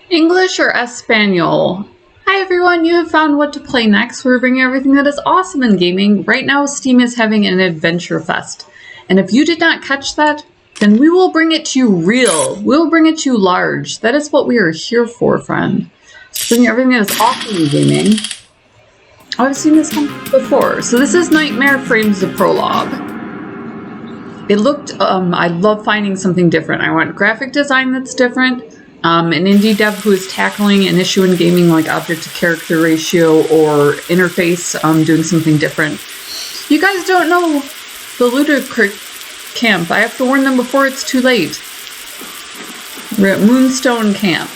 English or Espanol? Hi everyone, you have found what to play next. We're bringing everything that is awesome in gaming. Right now Steam is having an Adventure Fest. And if you did not catch that, then we will bring it to you real. We'll bring it to you large. That is what we are here for, friend. Bringing everything that is awesome in gaming. Oh, I've seen this one before. So this is Nightmare Frames the Prologue. It looked, I love finding something different. I want graphic design that's different. An indie dev who is tackling an issue in gaming like object-to-character ratio or interface, doing something different. You guys don't know the Ludicrous Camp. I have to warn them before it's too late. We're at Moonstone Camp.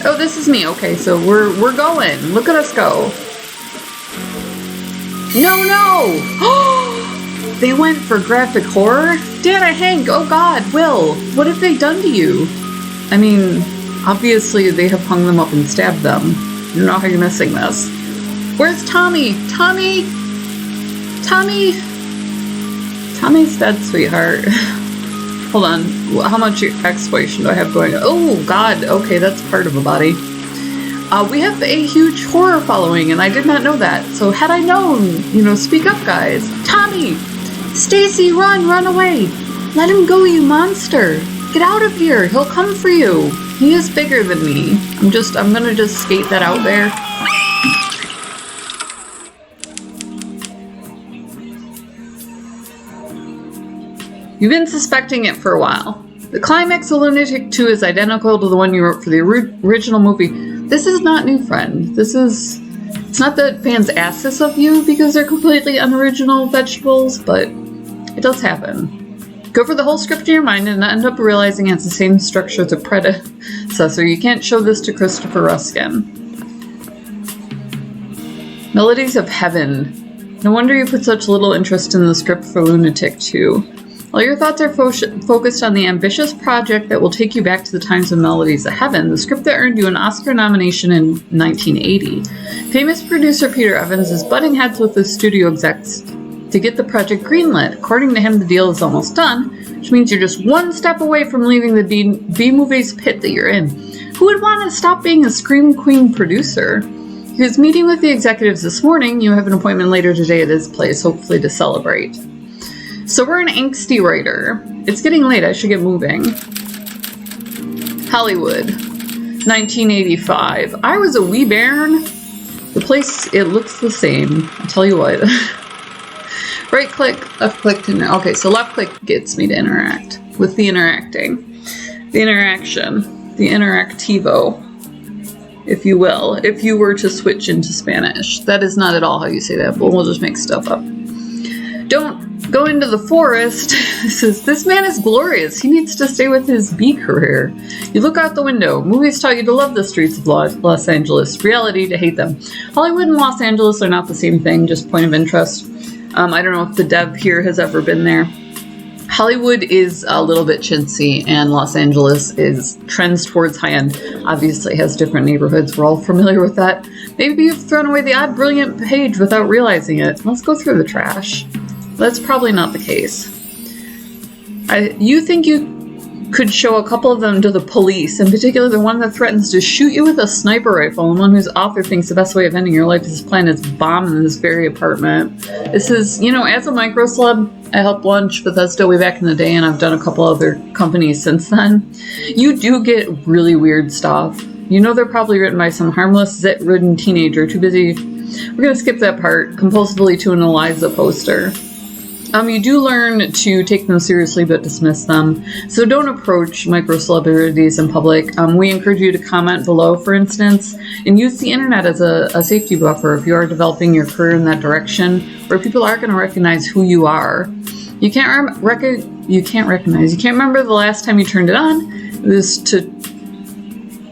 Oh, this is me. Okay, so we're going. Look at us go. No! They went for graphic horror? Dana, Hank, oh god, Will, what have they done to you? I mean, obviously they have hung them up and stabbed them. I don't know how you're missing this. Where's Tommy? Tommy? Tommy's dead, sweetheart. Hold on, how much exploration do I have going? Oh god, okay, that's part of a body. We have a huge horror following, and I did not know that. So had I known, speak up, guys. Tommy! Stacy, run away! Let him go, you monster! Get out of here, he'll come for you. He is bigger than me. I'm gonna just skate that out there. You've been suspecting it for a while. The climax of Lunatic 2 is identical to the one you wrote for the original movie. This is not new, friend. It's not that fans ask this of you because they're completely unoriginal vegetables, but it does happen. Go for the whole script in your mind and end up realizing it's the same structure as a predecessor. You can't show this to Christopher Ruskin. Melodies of Heaven. No wonder you put such little interest in the script for Lunatic 2. All your thoughts are focused on the ambitious project that will take you back to the times of Melodies of Heaven, the script that earned you an Oscar nomination in 1980. Famous producer Peter Evans is butting heads with the studio execs to get the project greenlit. According to him, the deal is almost done, which means you're just one step away from leaving the B-movies pit that you're in. Who would want to stop being a Scream Queen producer? He was meeting with the executives this morning. You have an appointment later today at his place, hopefully to celebrate. So we're an angsty writer. It's getting late, I should get moving. Hollywood, 1985. I was a wee bairn. The place, it looks the same. I'll tell you what. Right click, left click to okay, so left click gets me to interact with the interacting. The interaction. The interactivo, if you will. If you were to switch into Spanish. That is not at all how you say that, but we'll just make stuff up. Don't go into the forest. This man is glorious. He needs to stay with his bee career. You look out the window. Movies taught you to love the streets of Los Angeles. Reality to hate them. Hollywood and Los Angeles are not the same thing, just point of interest. I don't know if the dev here has ever been there. Hollywood is a little bit chintzy, and Los Angeles trends towards high-end. Obviously has different neighborhoods. We're all familiar with that. Maybe you've thrown away the odd brilliant page without realizing it. Let's go through the trash. That's probably not the case. You think you could show a couple of them to the police, in particular the one that threatens to shoot you with a sniper rifle, and one whose author thinks the best way of ending your life is to plant his bomb in this very apartment. This is, as a micro celeb, I helped launch Bethesda way back in the day, and I've done a couple other companies since then. You do get really weird stuff. They're probably written by some harmless, zit-ridden teenager too busy. We're going to skip that part, compulsively to an Eliza poster. You do learn to take them seriously but dismiss them. So don't approach micro-celebrities in public. We encourage you to comment below, for instance, and use the internet as a safety buffer if you are developing your career in that direction, where people are going to recognize who you are. You can't remember the last time you turned it on. It was to...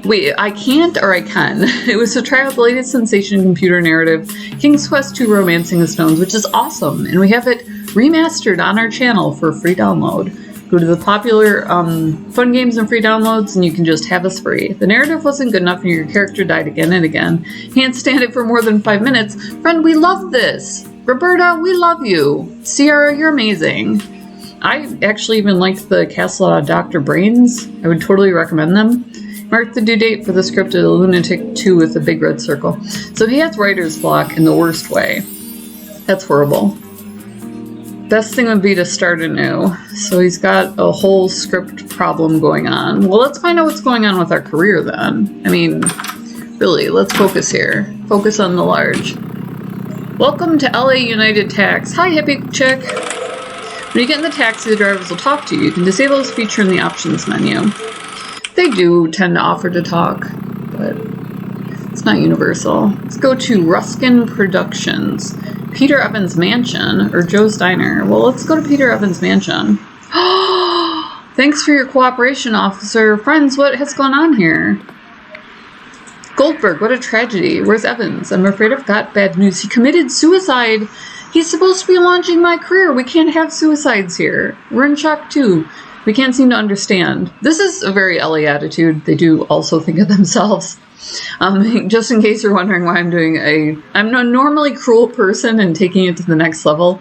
Wait, I can't or I can. It was to try out the latest sensation in computer narrative, King's Quest II Romancing the Stones, which is awesome, and we have it remastered on our channel for a free download. Go to the popular fun games and free downloads and you can just have us free. The narrative wasn't good enough and your character died again and again. Can't stand it for more than 5 minutes. Friend, we love this. Roberta, we love you. Sierra, you're amazing. I actually even liked the Castle on Dr. Brains. I would totally recommend them. Mark the due date for the script of Lunatic 2 with a big red circle. So he has writer's block in the worst way. That's horrible. Best thing would be to start anew. So he's got a whole script problem going on. Well, let's find out what's going on with our career then. I mean, really, let's focus here. Focus on the large. Welcome to LA United Tax. Hi, hippie chick. When you get in the taxi, the drivers will talk to you. You can disable this feature in the options menu. They do tend to offer to talk, but it's not universal. Let's go to Ruskin Productions. Peter Evans' Mansion, or Joe's Diner. Well, let's go to Peter Evans' Mansion. Thanks for your cooperation, officer. Friends, what has gone on here? Goldberg, what a tragedy. Where's Evans? I'm afraid I've got bad news. He committed suicide. He's supposed to be launching my career. We can't have suicides here. We're in shock too. We can't seem to understand. This is a very LA attitude. They do also think of themselves. Just in case you're wondering why I'm a normally cruel person and taking it to the next level.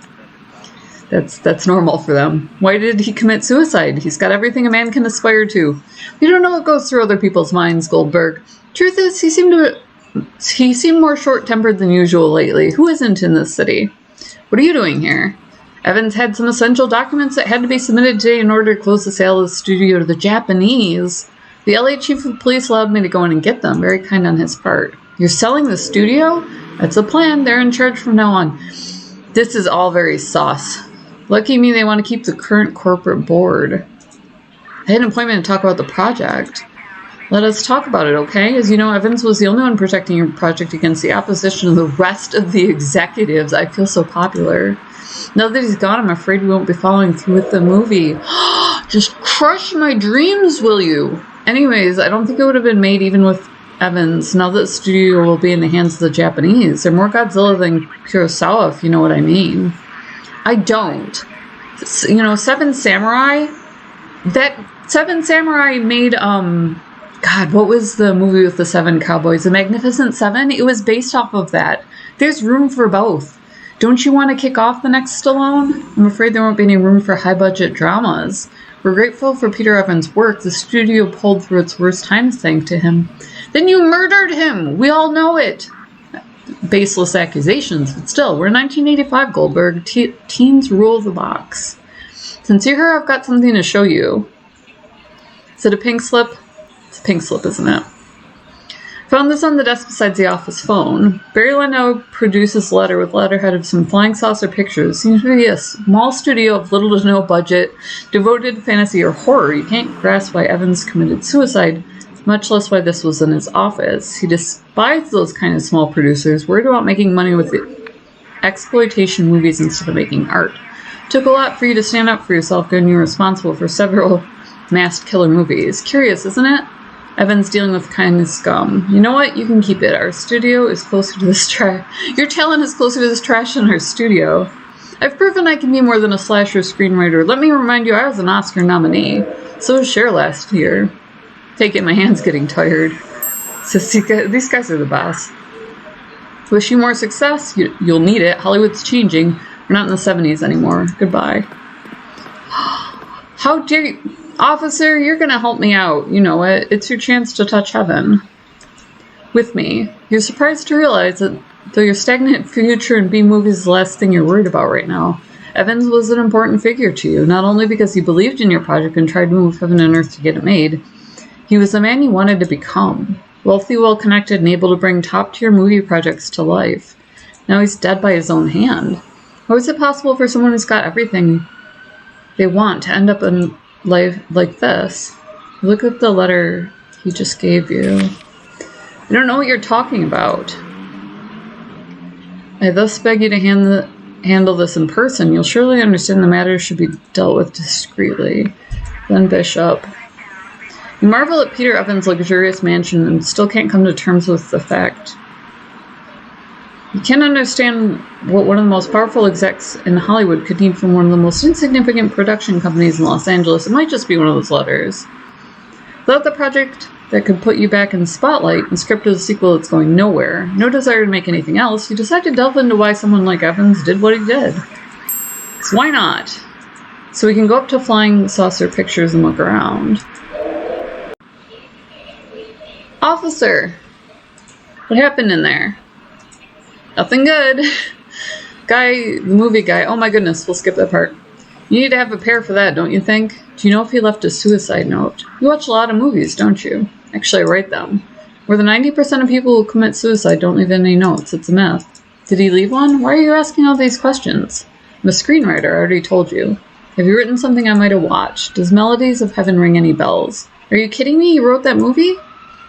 That's normal for them. Why did he commit suicide? He's got everything a man can aspire to. We don't know what goes through other people's minds, Goldberg. Truth is, he seemed more short-tempered than usual lately. Who isn't in this city? What are you doing here? Evans had some essential documents that had to be submitted today in order to close the sale of the studio to the Japanese. The LA chief of police allowed me to go in and get them. Very kind on his part. You're selling the studio? That's the plan. They're in charge from now on. This is all very sauce. Lucky me they want to keep the current corporate board. I had an appointment to talk about the project. Let us talk about it, okay? As you know, Evans was the only one protecting your project against the opposition of the rest of the executives. I feel so popular. Now that he's gone, I'm afraid we won't be following through with the movie. Just crush my dreams, will you? Anyways, I don't think it would have been made even with Evans. Now that the studio will be in the hands of the Japanese. They're more Godzilla than Kurosawa, if you know what I mean. I don't. You know, Seven Samurai? That Seven Samurai made, God, what was the movie with the seven cowboys? The Magnificent Seven? It was based off of that. There's room for both. Don't you want to kick off the next Stallone? I'm afraid there won't be any room for high-budget dramas. We're grateful for Peter Evans' work. The studio pulled through its worst times thanks to him. Then you murdered him! We all know it! Baseless accusations, but still, we're 1985, Goldberg. Teens rule the box. Since you're here, I've got something to show you. Is it a pink slip? It's a pink slip, isn't it? Found this on the desk beside the office phone. Barry Leno produces a letter with letterhead of some flying saucer pictures. Seems to be a small studio of little to no budget, devoted to fantasy or horror. You can't grasp why Evans committed suicide, much less why this was in his office. He despised those kind of small producers, worried about making money with the exploitation movies instead of making art. Took a lot for you to stand up for yourself, given you're responsible for several masked killer movies. Curious, isn't it? Evans dealing with kindness scum. You know what? You can keep it. Our studio is closer to this trash. Your talent is closer to this trash than our studio. I've proven I can be more than a slasher screenwriter. Let me remind you, I was an Oscar nominee. So was Cher last year. Take it, my hand's getting tired. So these guys are the best. Wish you more success. You'll need it. Hollywood's changing. We're not in the 70s anymore. Goodbye. How dare you... Officer, you're gonna help me out. You know it. It's your chance to touch heaven. With me. You're surprised to realize that though your stagnant future in B movies is the last thing you're worried about right now, Evans was an important figure to you, not only because he believed in your project and tried to move heaven and earth to get it made. He was the man you wanted to become. Wealthy, well-connected, and able to bring top-tier movie projects to life. Now he's dead by his own hand. How is it possible for someone who's got everything they want to end up in life like this? Look at the letter he just gave you. I don't know what you're talking about. I thus beg you to handle this in person. You'll surely understand the matter should be dealt with discreetly. Then Bishop. You marvel at Peter Evans' luxurious mansion and still can't come to terms with the fact. You can't understand what one of the most powerful execs in Hollywood could need from one of the most insignificant production companies in Los Angeles. It might just be one of those letters. Without the project that could put you back in the spotlight and script of the sequel that's going nowhere, no desire to make anything else, you decide to delve into why someone like Evans did what he did. So why not? So we can go up to Flying Saucer Pictures and look around. Officer! What happened in there? Nothing good. Guy, the movie guy. Oh my goodness, we'll skip that part. You need to have a pair for that, don't you think? Do you know if he left a suicide note? You watch a lot of movies, don't you? Actually, I write them. More than 90% of people who commit suicide don't leave any notes. It's a myth. Did he leave one? Why are you asking all these questions? I'm a screenwriter, I already told you. Have you written something I might have watched? Does Melodies of Heaven ring any bells? Are you kidding me? You wrote that movie?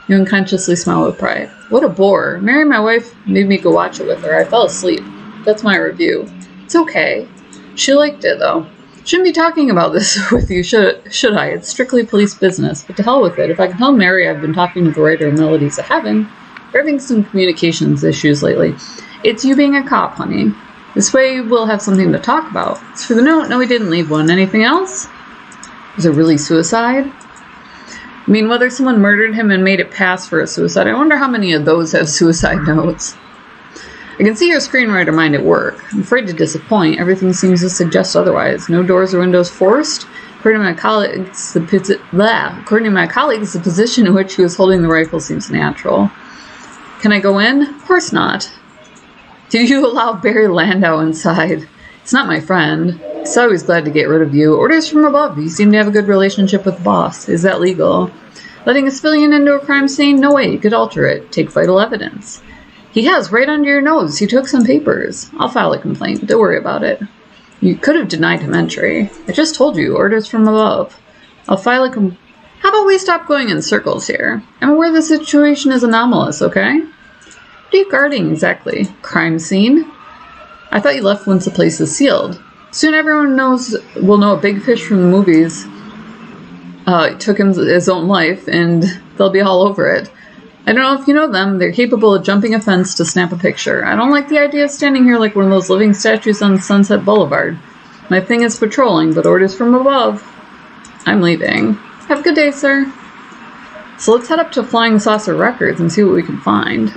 You unconsciously smile with pride. What a bore. Mary, my wife, made me go watch it with her. I fell asleep. That's my review. It's okay. She liked it, though. Shouldn't be talking about this with you, should I? It's strictly police business, but to hell with it. If I can tell Mary I've been talking to the writer of Melodies of Heaven, we're having some communications issues lately. It's you being a cop, honey. This way we'll have something to talk about. As for the note, no, we didn't leave one. Anything else? Was it really suicide? I mean, whether someone murdered him and made it pass for a suicide, I wonder how many of those have suicide notes. I can see your screenwriter mind at work. I'm afraid to disappoint. Everything seems to suggest otherwise. No doors or windows forced? According to my colleagues, the position in which he was holding the rifle seems natural. Can I go in? Of course not. Do you allow Barry Landau inside? It's not my friend. He's always glad to get rid of you. Orders from above. You seem to have a good relationship with the boss. Is that legal? Letting a civilian into a crime scene? No way. You could alter it. Take vital evidence. He has, right under your nose. He took some papers. I'll file a complaint. Don't worry about it. You could have denied him entry. I just told you. Orders from above. I'll file a How about we stop going in circles here? I'm aware the situation is anomalous, okay? What are you guarding exactly? Crime scene? I thought you left once the place is sealed. Soon everyone will know a big fish from the movies took his own life, and they'll be all over it. I don't know if you know them. They're capable of jumping a fence to snap a picture. I don't like the idea of standing here like one of those living statues on Sunset Boulevard. My thing is patrolling, but orders from above. I'm leaving. Have a good day, sir. So let's head up to Flying Saucer Records and see what we can find.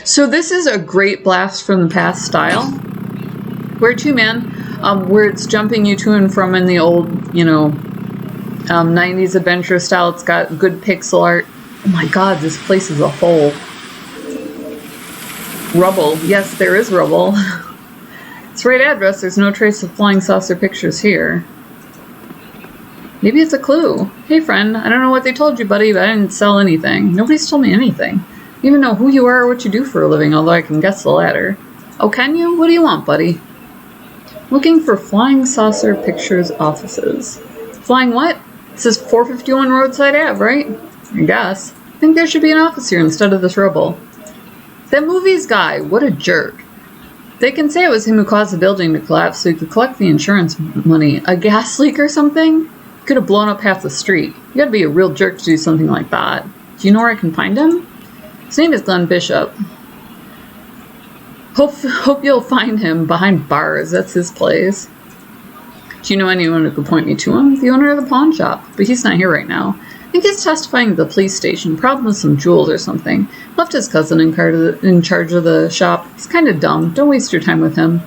So this is a great blast from the past style. Where to, man? Where it's jumping you to and from in the old, 90s adventure style. It's got good pixel art. Oh my god, this place is a hole. Rubble. Yes, there is rubble. It's the right address. There's no trace of Flying Saucer Pictures here. Maybe it's a clue. Hey friend, I don't know what they told you, buddy, but I didn't sell anything. Nobody's told me anything. I don't even know who you are or what you do for a living, although I can guess the latter. Oh, can you? What do you want, buddy? Looking for Flying Saucer Pictures offices. Flying what? This is 451 Roadside Ave, right? I guess. I think there should be an office here instead of this rubble. That movies guy, what a jerk. They can say it was him who caused the building to collapse so he could collect the insurance money. A gas leak or something? Could have blown up half the street. You gotta be a real jerk to do something like that. Do you know where I can find him? His name is Glenn Bishop. Hope you'll find him behind bars. That's his place. Do you know anyone who could point me to him? The owner of the pawn shop. But he's not here right now. I think he's testifying at the police station. Problem with some jewels or something. Left his cousin in charge of the shop. He's kind of dumb. Don't waste your time with him.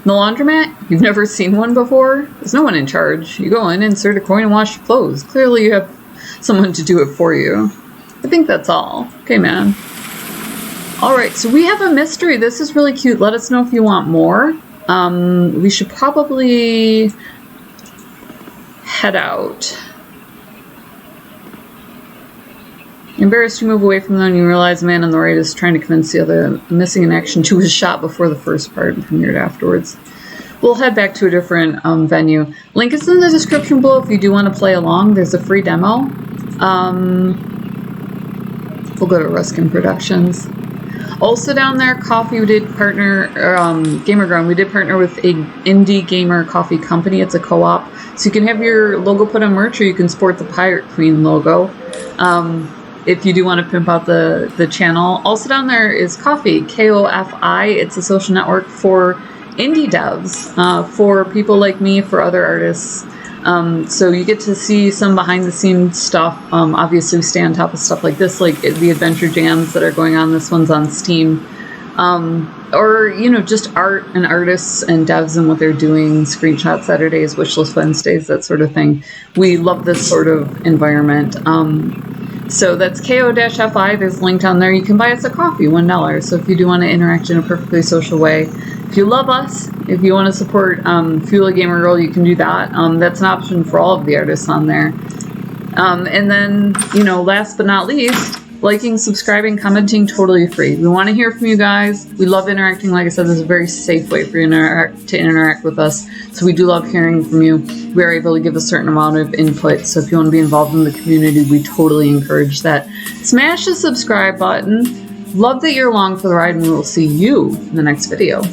The laundromat? You've never seen one before? There's no one in charge. You go in, insert a coin, and wash your clothes. Clearly you have someone to do it for you. I think that's all. Okay, man. Alright, so we have a mystery. This is really cute. Let us know if you want more. We should probably head out. Embarrassed, you move away from them and you realize the man on the right is trying to convince the other missing in action to was shot before the first part and premiered afterwards. We'll head back to a different venue. Link is in the description below if you do want to play along. There's a free demo. We'll go to Ruskin Productions. Also down there, coffee, we did partner, Gamer Ground, we did partner with a indie gamer coffee company. It's a co-op. So you can have your logo put on merch or you can sport the Pirate Queen logo. If you do want to pimp out the channel. Also down there is Ko-fi, K-O-F-I. It's a social network for indie devs, for people like me, for other artists. So you get to see some behind the scenes stuff. Obviously we stay on top of stuff like this, like the adventure jams that are going on. This one's on Steam. or, you know, just art and artists and devs and what they're doing, screenshot Saturdays, wishlist Wednesdays, that sort of thing. We love this sort of environment. So that's ko-fi. There's a link down there. You can buy us a coffee, $1. So if you do want to interact in a perfectly social way, if you love us, if you want to support Fuel a Gamer Girl, you can do that. That's an option for all of the artists on there. And then, you know, last but not least, liking, subscribing, commenting, totally free. We want to hear from you guys. We love interacting. Like I said, this is a very safe way for you to interact with us. So we do love hearing from you. We are able to give a certain amount of input. So if you want to be involved in the community, we totally encourage that. Smash the subscribe button. Love that you're along for the ride, and we will see you in the next video.